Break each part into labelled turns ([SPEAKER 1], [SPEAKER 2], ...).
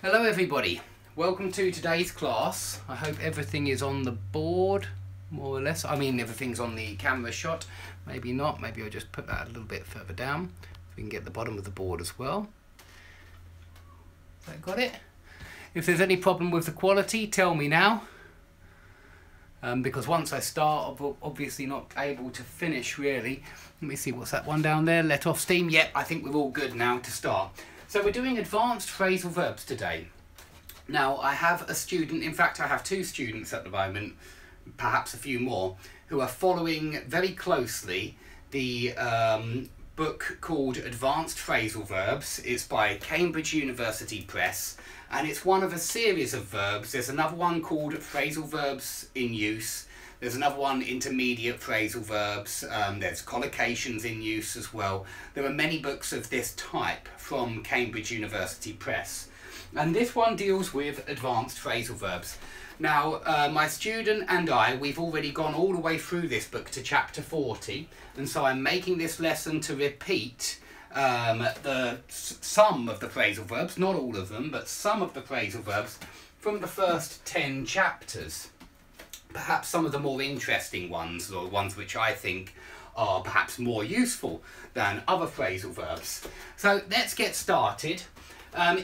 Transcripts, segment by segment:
[SPEAKER 1] Hello everybody, welcome to today's class. I hope everything is on the board, more or less. I mean everything's on the camera shot, maybe not, maybe I'll just put that a little bit further down so we can get the bottom of the board as well. Has that got it? If there's any problem with the quality, tell me now. Because once I start, I'm obviously not able to finish really. Let me see, what's that one down there? Let off steam. Yep, I think we're all good now to start. So we're doing advanced phrasal verbs today. Now I have a student, in fact I have two students at the moment, perhaps a few more, who are following very closely the book called Advanced Phrasal Verbs. It's by Cambridge University Press and it's one of a series of verbs. There's another one called Phrasal Verbs in Use. There's another one, intermediate phrasal verbs. There's collocations in use as well. There are many books of this type from Cambridge University Press. And this one deals with advanced phrasal verbs. Now, my student and I, we've already gone all the way through this book to chapter 40. And so I'm making this lesson to repeat some of the phrasal verbs, not all of them, but some of the phrasal verbs from the first 10 chapters. Perhaps some of the more interesting ones, or ones which I think are perhaps more useful than other phrasal verbs. So let's get started.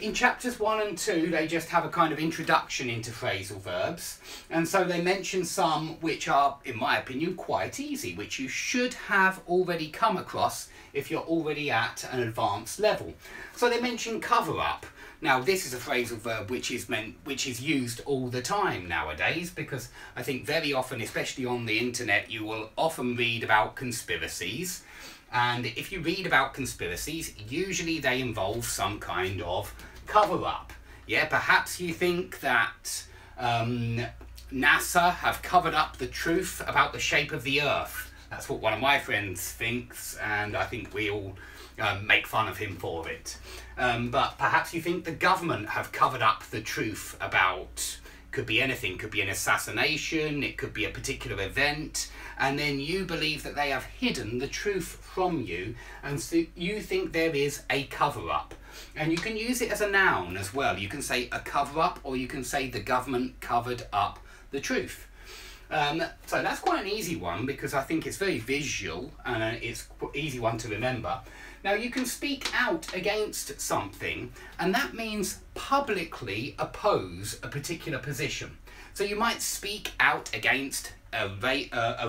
[SPEAKER 1] In chapters 1 and 2 they just have a kind of introduction into phrasal verbs, and so they mention some which are, in my opinion, quite easy, which you should have already come across if you're already at an advanced level. So they mention cover up. Now this is a phrasal verb which is used all the time nowadays, because I think very often, especially on the internet, you will often read about conspiracies. And if you read about conspiracies, usually they involve some kind of cover-up. Yeah, perhaps you think that NASA have covered up the truth about the shape of the Earth. That's what one of my friends thinks, and I think we all make fun of him for it. But perhaps you think the government have covered up the truth about, could be anything, could be an assassination, it could be a particular event, and then you believe that they have hidden the truth from you, and so you think there is a cover-up. And you can use it as a noun as well. You can say a cover-up, or you can say the government covered up the truth. So that's quite an easy one, because I think it's very visual and it's an easy one to remember. Now you can speak out against something, and that means publicly oppose a particular position. So you might speak out against a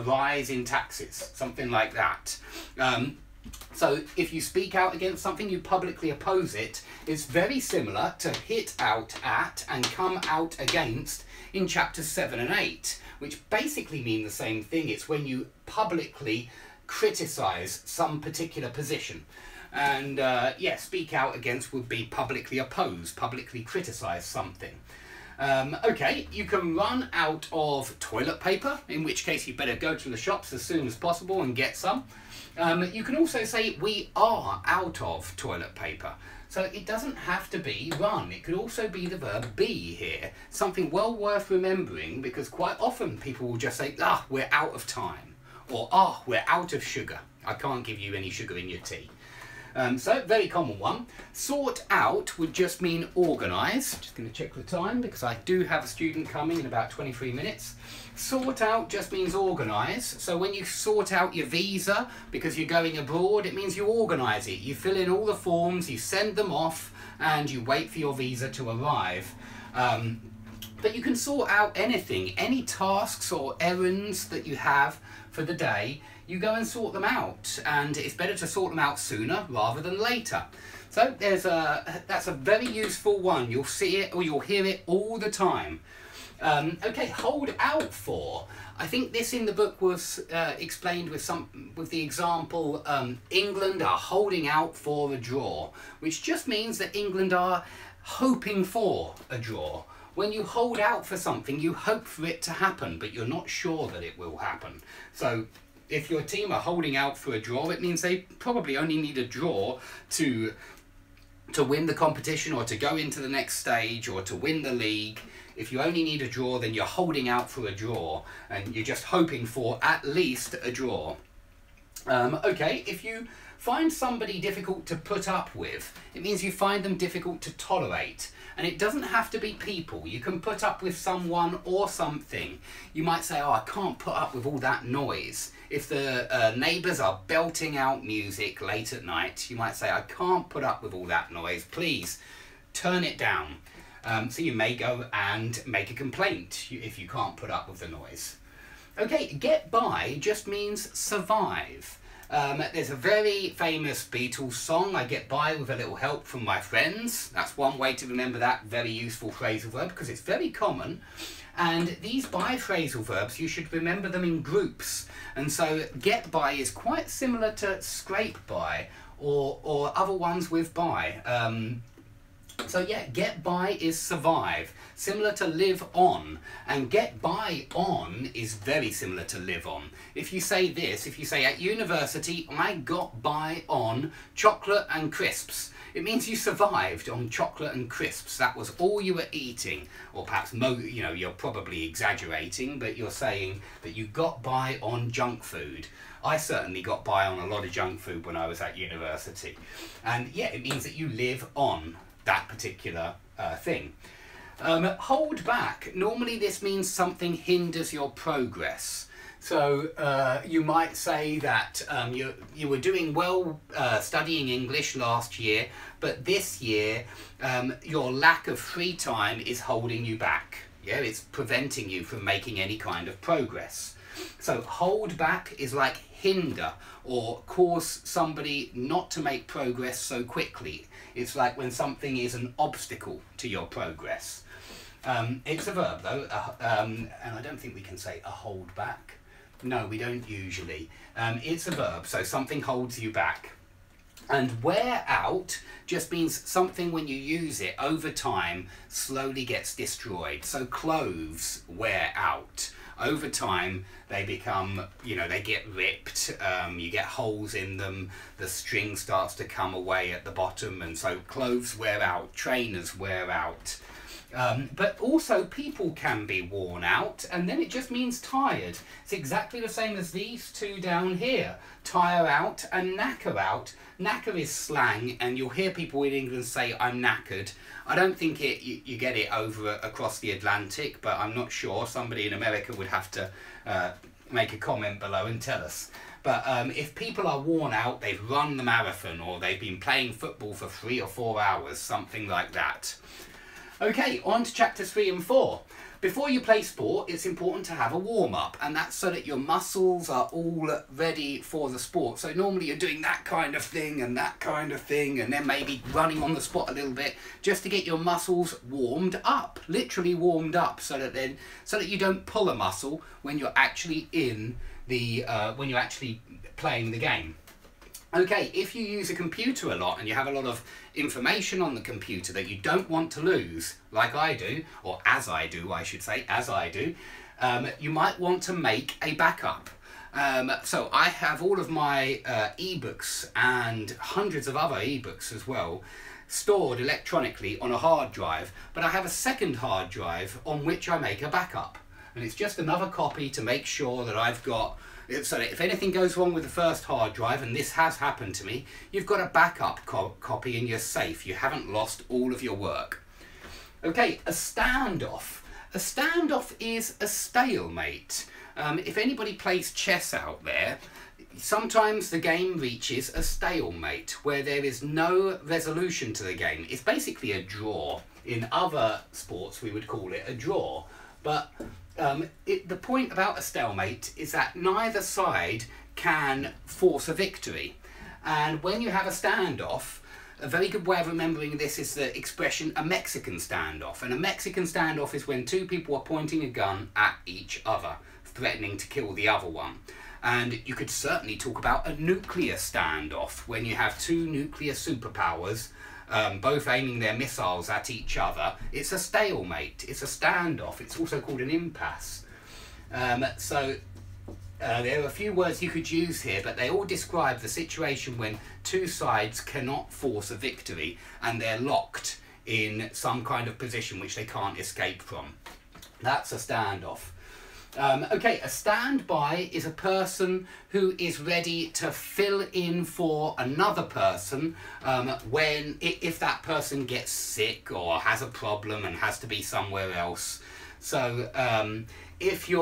[SPEAKER 1] rise in taxes, something like that. So if you speak out against something, you publicly oppose it. It's very similar to hit out at and come out against in chapters 7 and 8, which basically mean the same thing. It's when you publicly criticise some particular position. And yeah, speak out against would be publicly oppose, publicly criticise something. Okay, you can run out of toilet paper, in which case you better go to the shops as soon as possible and get some. You can also say we are out of toilet paper. So it doesn't have to be run, it could also be the verb be here. Something well worth remembering, because quite often people will just say, ah, we're out of time, or ah, we're out of sugar. I can't give you any sugar in your tea. So, very common one. Sort out would just mean organise. Just going to check the time because I do have a student coming in about 23 minutes. Sort out just means organise. So when you sort out your visa because you're going abroad, it means you organise it. You fill in all the forms, you send them off, and you wait for your visa to arrive. But you can sort out anything, any tasks or errands that you have for the day, you go and sort them out, and it's better to sort them out sooner rather than later. So that's a very useful one. You'll see it or you'll hear it all the time. Okay, hold out for. I think this in the book was explained with the example, England are holding out for a draw, which just means that England are hoping for a draw. When you hold out for something, you hope for it to happen, but you're not sure that it will happen. So if your team are holding out for a draw, it means they probably only need a draw to win the competition, or to go into the next stage, or to win the league. If you only need a draw, then you're holding out for a draw, and you're just hoping for at least a draw. Okay, if you find somebody difficult to put up with. It means you find them difficult to tolerate. And it doesn't have to be people. You can put up with someone or something. You might say, oh, I can't put up with all that noise. If the neighbours are belting out music late at night, you might say, I can't put up with all that noise. Please turn it down. So you may go and make a complaint if you can't put up with the noise. Okay, get by just means survive. There's a very famous Beatles song, I get by with a little help from my friends. That's one way to remember that very useful phrasal verb, because it's very common. And these by phrasal verbs, you should remember them in groups. And so get by is quite similar to scrape by, or other ones with by. So yeah, get by is survive, similar to live on, and get by on is very similar to live on. If you say this, if you say at university I got by on chocolate and crisps, it means you survived on chocolate and crisps. That was all you were eating. Or perhaps, you know, you're probably exaggerating, but you're saying that you got by on junk food. I certainly got by on a lot of junk food when I was at university. And yeah, it means that you live on that particular thing. Hold back. Normally this means something hinders your progress. So you might say that you were doing well studying English last year, but this year your lack of free time is holding you back. Yeah, it's preventing you from making any kind of progress. So hold back is like hinder or cause somebody not to make progress so quickly. It's like when something is an obstacle to your progress. It's a verb though, and I don't think we can say a hold back. No, we don't usually. It's a verb, so something holds you back. And wear out just means something when you use it over time slowly gets destroyed. So clothes wear out. Over time they become, you know, they get ripped, you get holes in them, the string starts to come away at the bottom, and so clothes wear out, trainers wear out. But also people can be worn out, and then it just means tired. It's exactly the same as these two down here. Tire out and knacker out. Knacker is slang, and you'll hear people in England say, I'm knackered. I don't think you get it over across the Atlantic, but I'm not sure. Somebody in America would have to make a comment below and tell us. But if people are worn out, they've run the marathon, or they've been playing football for 3 or 4 hours, something like that. Okay, on to chapters 3 and 4. Before you play sport, it's important to have a warm-up, and that's so that your muscles are all ready for the sport. So normally you're doing that kind of thing and that kind of thing, and then maybe running on the spot a little bit, just to get your muscles warmed up, literally warmed up, so that you don't pull a muscle when you're actually in the when you're actually playing the game. Okay, if you use a computer a lot and you have a lot of information on the computer that you don't want to lose, like I do, or as I do, I should say, as I do, you might want to make a backup. So I have all of my ebooks and hundreds of other ebooks as well, stored electronically on a hard drive, but I have a second hard drive on which I make a backup. And it's just another copy to make sure that I've got, so that if anything goes wrong with the first hard drive, and this has happened to me, you've got a backup copy and you're safe. You haven't lost all of your work. Okay, a standoff. A standoff is a stalemate. If anybody plays chess out there, sometimes the game reaches a stalemate where there is no resolution to the game. It's basically a draw. In other sports we would call it a draw. But the point about a stalemate is that neither side can force a victory. And when you have a standoff, a very good way of remembering this is the expression a Mexican standoff. And a Mexican standoff is when two people are pointing a gun at each other, threatening to kill the other one. And you could certainly talk about a nuclear standoff, when you have two nuclear superpowers both aiming their missiles at each other. It's a stalemate, it's a standoff, it's also called an impasse. There are a few words you could use here, but they all describe the situation when two sides cannot force a victory and they're locked in some kind of position which they can't escape from. That's a standoff. Okay, a standby is a person who is ready to fill in for another person if that person gets sick or has a problem and has to be somewhere else. So if you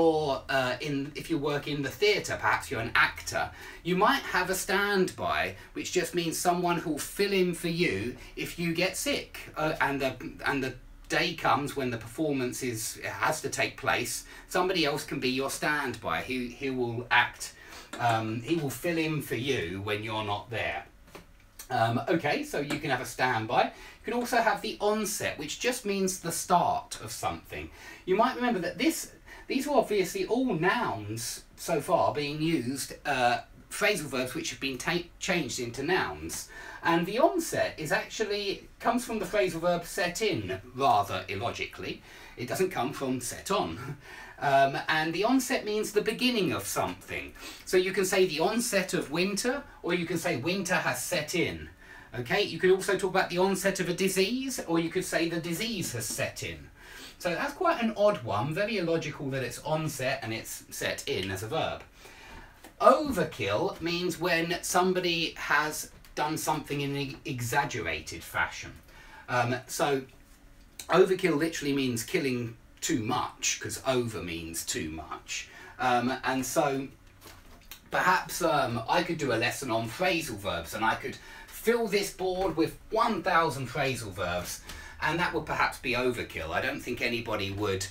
[SPEAKER 1] work in the theatre, perhaps you're an actor, you might have a standby, which just means someone who'll fill in for you if you get sick, and the day comes when the performance has to take place. Somebody else can be your standby. He will act. He will fill in for you when you're not there. Okay, so you can have a standby. You can also have the onset, which just means the start of something. You might remember that these are obviously all nouns so far being used, phrasal verbs which have been changed into nouns. And the onset comes from the phrasal verb set in, rather illogically. It doesn't come from set on. And the onset means the beginning of something. So you can say the onset of winter, or you can say winter has set in. Okay, you could also talk about the onset of a disease, or you could say the disease has set in. So that's quite an odd one, very illogical that it's onset and it's set in as a verb. Overkill means when somebody has done something in an exaggerated fashion. So overkill literally means killing too much, because over means too much. And so perhaps I could do a lesson on phrasal verbs, and I could fill this board with 1,000 phrasal verbs, and that would perhaps be overkill. I don't think anybody would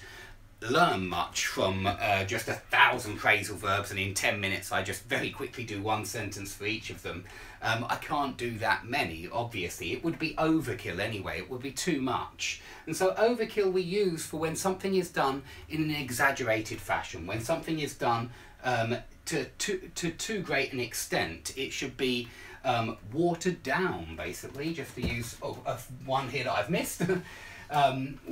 [SPEAKER 1] learn much from just 1,000 phrasal verbs, and in 10 minutes I just very quickly do one sentence for each of them. I can't do that many, obviously. It would be overkill anyway. It would be too much. And so overkill we use for when something is done in an exaggerated fashion, when something is done to too great an extent. It should be watered down, basically, just to use one here that I've missed.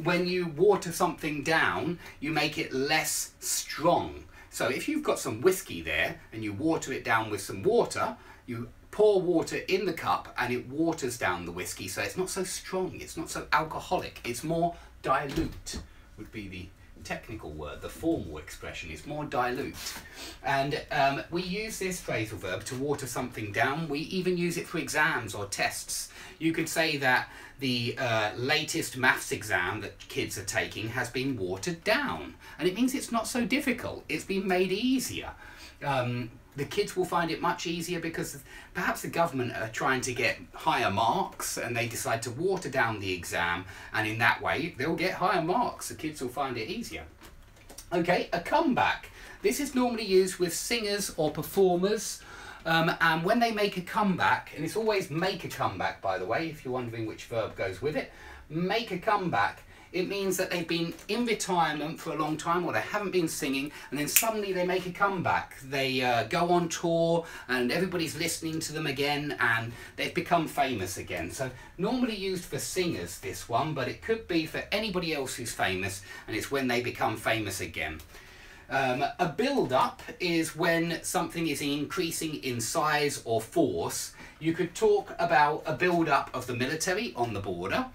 [SPEAKER 1] When you water something down, you make it less strong. So if you've got some whiskey there and you water it down with some water, you pour water in the cup and it waters down the whiskey, so it's not so strong, it's not so alcoholic, it's more dilute, would be the technical word. The formal expression is more dilute. And we use this phrasal verb to water something down. We even use it for exams or tests. You could say that the latest maths exam that kids are taking has been watered down, and it means it's not so difficult. It's been made easier. The kids will find it much easier because perhaps the government are trying to get higher marks and they decide to water down the exam, and in that way they'll get higher marks. The kids will find it easier. Okay, a comeback. This is normally used with singers or performers, and when they make a comeback, and it's always make a comeback, by the way, if you're wondering which verb goes with it, make a comeback. It means that they've been in retirement for a long time, or they haven't been singing, and then suddenly they make a comeback. They go on tour and everybody's listening to them again, and they've become famous again. So normally used for singers, this one, but it could be for anybody else who's famous, and it's when they become famous again. A build-up is when something is increasing in size or force. You could talk about a build-up of the military on the border.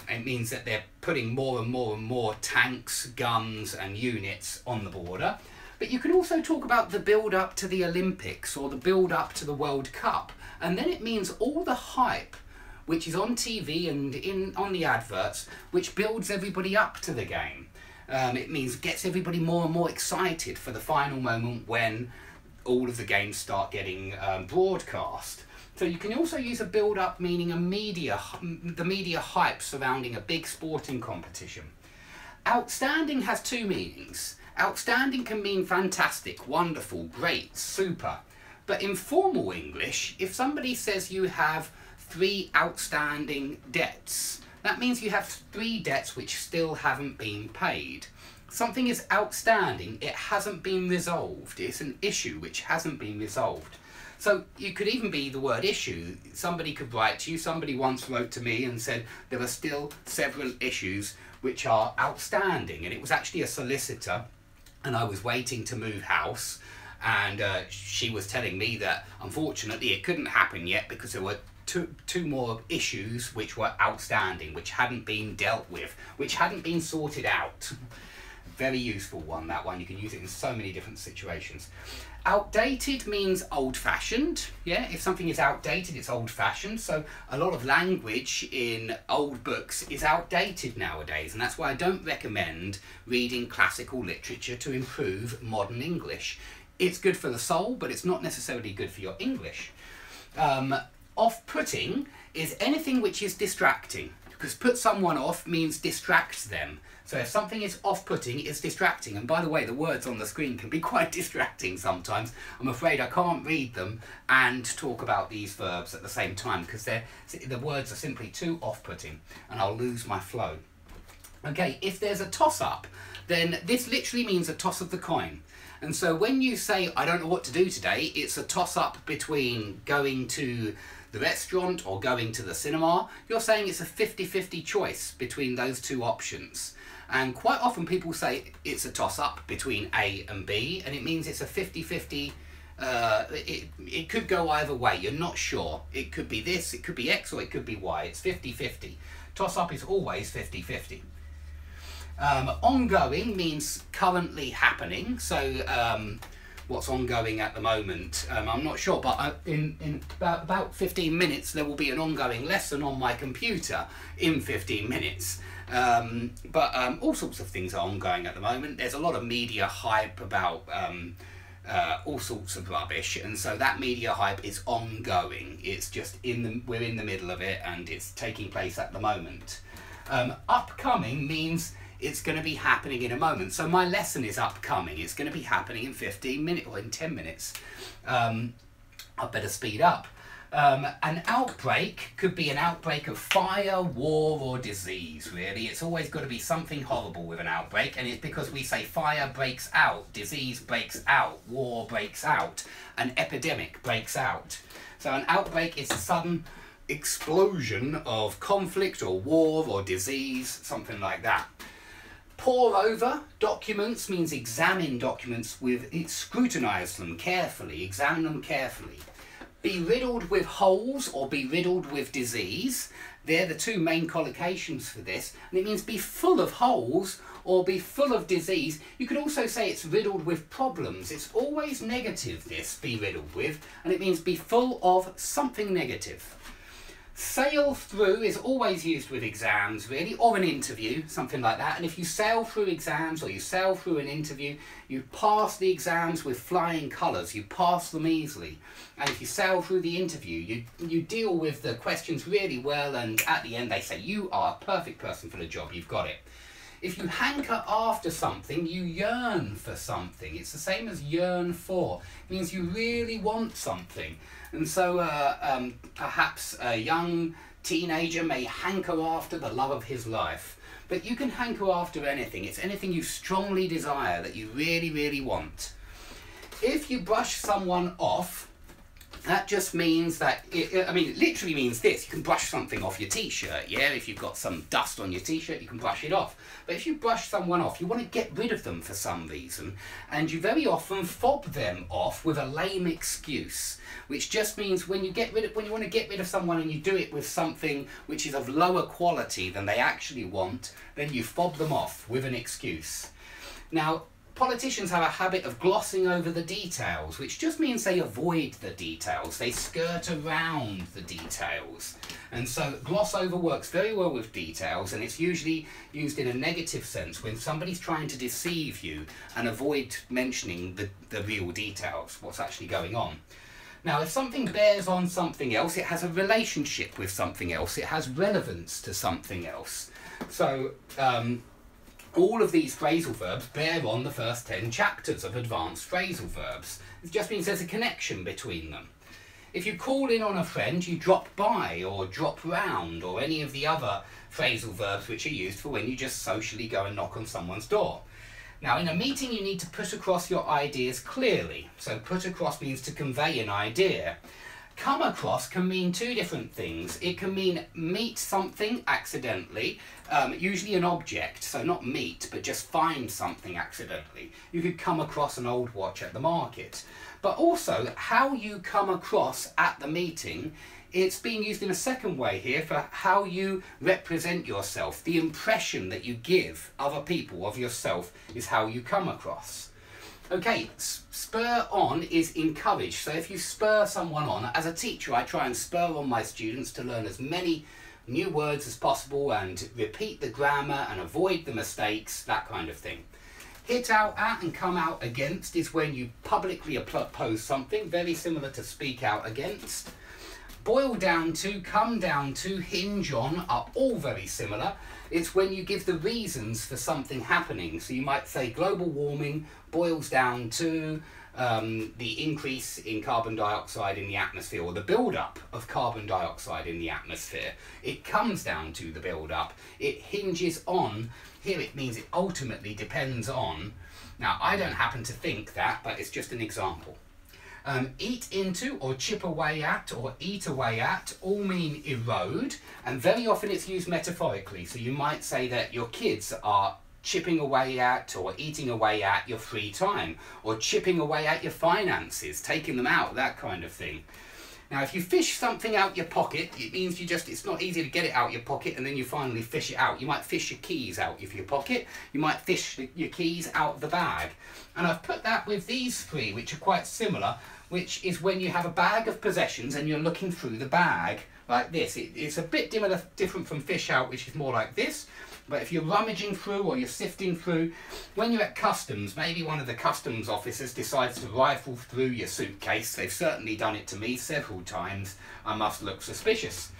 [SPEAKER 1] It means that they're putting more and more and more tanks, guns and units on the border. But you can also talk about the build-up to the Olympics or the build-up to the World Cup. And then it means all the hype which is on TV and on the adverts, which builds everybody up to the game. It means gets everybody more and more excited for the final moment when all of the games start getting broadcast. So you can also use a build-up meaning the media hype surrounding a big sporting competition. Outstanding has two meanings. Outstanding can mean fantastic, wonderful, great, super. But in formal English, if somebody says you have 3 outstanding debts, that means you have 3 debts which still haven't been paid. Something is outstanding, it hasn't been resolved. It's an issue which hasn't been resolved. So you could even be the word issue. Somebody could write to you. Somebody once wrote to me and said there are still several issues which are outstanding. And it was actually a solicitor, and I was waiting to move house. And she was telling me that unfortunately it couldn't happen yet because there were two more issues which were outstanding, which hadn't been dealt with, which hadn't been sorted out. Very useful one, that one. You can use it in so many different situations. Outdated means old-fashioned. Yeah, if something is outdated, it's old-fashioned. So a lot of language in old books is outdated nowadays, and that's why I don't recommend reading classical literature to improve modern English. It's good for the soul, but it's not necessarily good for your English. Off-putting is anything which is distracting, because put someone off means distracts them. So if something is off-putting, it's distracting. And by the way, the words on the screen can be quite distracting sometimes. I'm afraid I can't read them and talk about these verbs at the same time, because the words are simply too off-putting and I'll lose my flow. Okay, if there's a toss-up, then this literally means a toss of the coin. And so when you say, I don't know what to do today, it's a toss-up between going to the restaurant or going to the cinema. You're saying it's a 50-50 choice between those two options. And quite often people say it's a toss-up between A and B, and it means it's a 50-50, it could go either way, you're not sure. It could be this, it could be X, or it could be Y. It's 50-50. Toss-up is always 50-50. Ongoing means currently happening, so what's ongoing at the moment, I'm not sure, but in about 15 minutes there will be an ongoing lesson on my computer in 15 minutes. All sorts of things are ongoing at the moment. There's a lot of media hype about all sorts of rubbish, and so that media hype is ongoing. It's just we're in the middle of it, and it's taking place at the moment. Upcoming means it's going to be happening in a moment. So my lesson is upcoming. It's going to be happening in 15 minutes or in 10 minutes. I better speed up. An outbreak could be an outbreak of fire, war, or disease, really. It's always got to be something horrible with an outbreak, and it's because we say fire breaks out, disease breaks out, war breaks out, an epidemic breaks out. So an outbreak is a sudden explosion of conflict or war or disease, something like that. Pore over documents means examine documents scrutinise them carefully, examine them carefully. Be riddled with holes or be riddled with disease. They're the two main collocations for this. And it means be full of holes or be full of disease. You could also say it's riddled with problems. It's always negative, this, be riddled with, and it means be full of something negative. Sail through is always used with exams, really, or an interview, something like that. And if you sail through exams or you sail through an interview, you pass the exams with flying colours. You pass them easily. And if you sail through the interview, you deal with the questions really well, and at the end they say, you are a perfect person for the job, you've got it. If you hanker after something, you yearn for something. It's the same as yearn for. It means you really want something. And so perhaps a young teenager may hanker after the love of his life. But you can hanker after anything. It's anything you strongly desire, that you really, really want. If you brush someone off, that just means that, it literally means this. You can brush something off your t-shirt, yeah? If you've got some dust on your t-shirt, you can brush it off. But if you brush someone off, you want to get rid of them for some reason, and you very often fob them off with a lame excuse, which just means when you want to get rid of someone and you do it with something which is of lower quality than they actually want, then you fob them off with an excuse. Now, politicians have a habit of glossing over the details, which just means they avoid the details. They skirt around the details. And so gloss over works very well with details, and it's usually used in a negative sense when somebody's trying to deceive you and avoid mentioning the real details, what's actually going on. Now, if something bears on something else, it has a relationship with something else. It has relevance to something else. So, all of these phrasal verbs bear on the first 10 chapters of advanced phrasal verbs. It just means there's a connection between them. If you call in on a friend, you drop by or drop round, or any of the other phrasal verbs which are used for when you just socially go and knock on someone's door. Now, in a meeting, you need to put across your ideas clearly. So put across means to convey an idea. Come across can mean two different things. It can mean meet something accidentally, usually an object, so not meet, but just find something accidentally. You could come across an old watch at the market. But also, how you come across at the meeting It's being used in a second way here for how you represent yourself. The impression that you give other people of yourself is how you come across. Okay, spur on is encourage. So if you spur someone on, as a teacher I try and spur on my students to learn as many new words as possible and repeat the grammar and avoid the mistakes, that kind of thing. Hit out at and come out against is when you publicly oppose something, very similar to speak out against. Boil down to, come down to, hinge on are all very similar. It's when you give the reasons for something happening. So you might say global warming boils down to the increase in carbon dioxide in the atmosphere, or the build-up of carbon dioxide in the atmosphere. It comes down to the build-up. It hinges on. Here it means it ultimately depends on. Now, I don't happen to think that, but it's just an example. Eat into, or chip away at, or eat away at all mean erode, and very often it's used metaphorically. So you might say that your kids are chipping away at or eating away at your free time, or chipping away at your finances, taking them out, that kind of thing. Now, if you fish something out your pocket, it means it's not easy to get it out your pocket and then you finally fish it out. You might fish your keys out of your pocket. You might fish your keys out of the bag. And I've put that with these three, which are quite similar, which is when you have a bag of possessions and you're looking through the bag like this. It's a bit different from fish out, which is more like this. But if you're rummaging through or you're sifting through, when you're at customs, maybe one of the customs officers decides to rifle through your suitcase. They've certainly done it to me several times. I must look suspicious.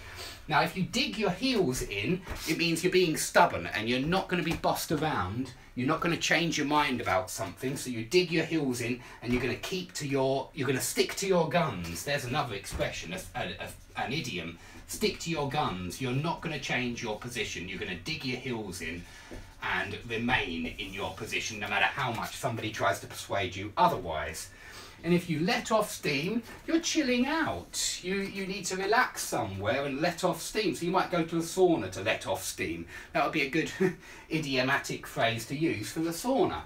[SPEAKER 1] Now, if you dig your heels in, it means you're being stubborn and you're not going to be bossed around. You're not going to change your mind about something. So you dig your heels in and you're going to you're going to stick to your guns. There's another expression, an idiom. Stick to your guns. You're not going to change your position. You're going to dig your heels in and remain in your position no matter how much somebody tries to persuade you otherwise. And if you let off steam, you're chilling out. You need to relax somewhere and let off steam. So you might go to a sauna to let off steam. That would be a good idiomatic phrase to use for the sauna.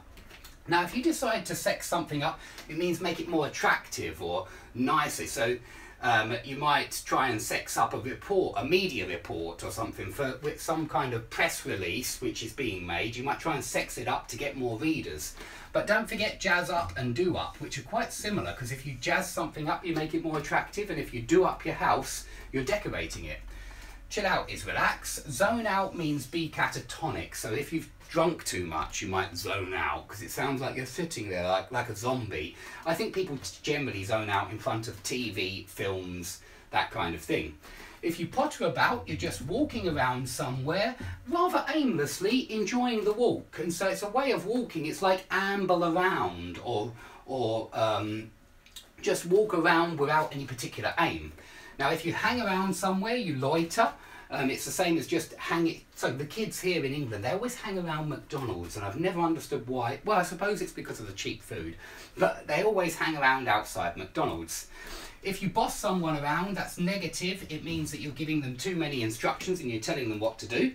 [SPEAKER 1] Now, if you decide to sex something up, it means make it more attractive or nicer. So you might try and sex up a media report or something with some kind of press release which is being made. You might try and sex it up to get more readers. But don't forget jazz up and do up, which are quite similar, because if you jazz something up, you make it more attractive, and if you do up your house, you're decorating it. Chill out is relax. Zone out means be catatonic. So if you've drunk too much, you might zone out, because it sounds like you're sitting there like a zombie. I think people generally zone out in front of TV, films, that kind of thing. If you potter about, you're just walking around somewhere, rather aimlessly enjoying the walk. And so it's a way of walking. It's like amble around, or just walk around without any particular aim. Now, if you hang around somewhere, you loiter. It's the same as just hanging. So the kids here in England, they always hang around McDonald's, and I've never understood why. Well, I suppose it's because of the cheap food, but they always hang around outside McDonald's. If you boss someone around, that's negative. It means that you're giving them too many instructions and you're telling them what to do.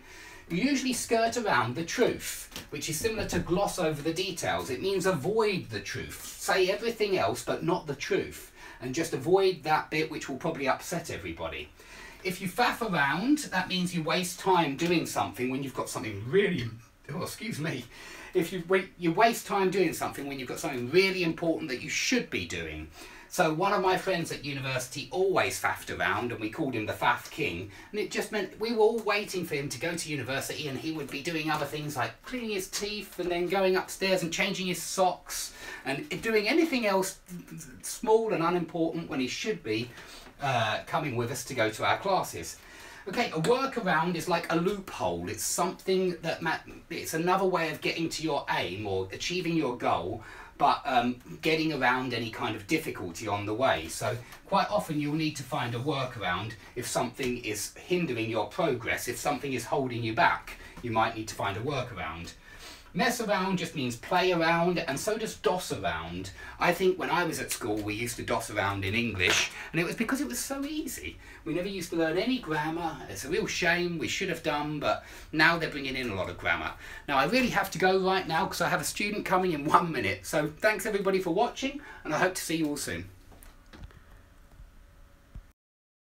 [SPEAKER 1] You usually skirt around the truth, which is similar to gloss over the details. It means avoid the truth. Say everything else, but not the truth, and just avoid that bit which will probably upset everybody. If you faff around, that means you waste time doing something when you've got something really... Oh, excuse me. If you waste time doing something when you've got something really important that you should be doing. So one of my friends at university always faffed around, and we called him the Faff King, and it just meant we were all waiting for him to go to university, and he would be doing other things like cleaning his teeth and then going upstairs and changing his socks and doing anything else small and unimportant when he should be coming with us to go to our classes. Okay, a workaround is like a loophole. It's something that it's another way of getting to your aim or achieving your goal, but getting around any kind of difficulty on the way. So quite often you'll need to find a workaround if something is hindering your progress. If something is holding you back, you might need to find a workaround. Mess around just means play around, and so does doss around. I think when I was at school we used to doss around in English, and it was because it was so easy. We never used to learn any grammar. It's a real shame, we should have done, but now they're bringing in a lot of grammar. Now I really have to go right now because I have a student coming in 1 minute. So thanks everybody for watching, and I hope to see you all soon.